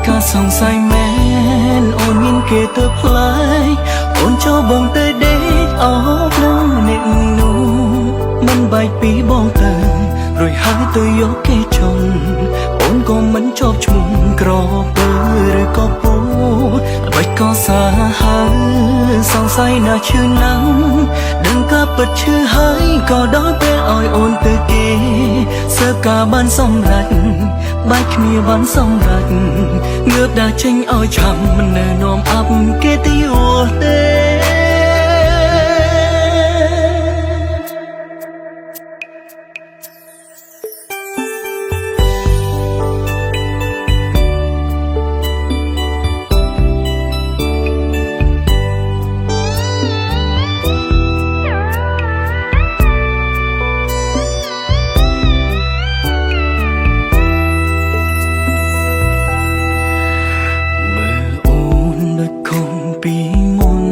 ការសង្ស័យមែនអូនមានគេទៅផ្លាយអូនចូលបងទៅដេកអោបនឹងអ្នកនោះមិនបែកពីបងទៅរួចហើយទៅយកគេជន់អូនក៏មិនជាប់ឈ្មោះក្រពើឬក៏ពូល្បិចក៏សាហាវសង្ស័យណាស់ឈឺណាស់ដឹងក៏ពិតឈឺហើយក៏ដល់ពេលឲ្យអូនទៅគេសើការបានសម្រេចបែកគ្នាបានសម្រេចងើបដើរចេញឲ្យឆាប់មិននៅនាំអាប់គេទៅយល់ទេពីមុន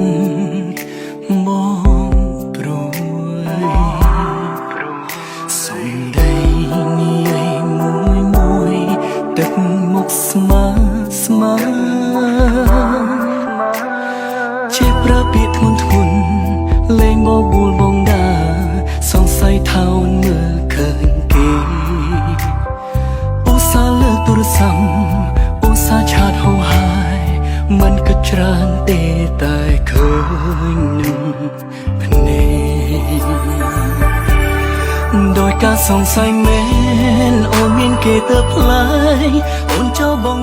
មកព្រួយសំដីនិយាយមួយទឹកមុខស្មើស្មើជាប្រើពាក្យធ្ងន់ធ្ងរលេងបបួលបងដាសង្ស័យថោនមើលឃើញគេឧស្សាហ៍លើកទូរស័ព្ទឧស្សាហ៍ឆាតហៅហើយមិនគិតច្រើនទេតែឃើញនឹងភ្នែកដោយការសង្ស័យមែនអូនមានគេទៅផ្លាយអូនចូលបង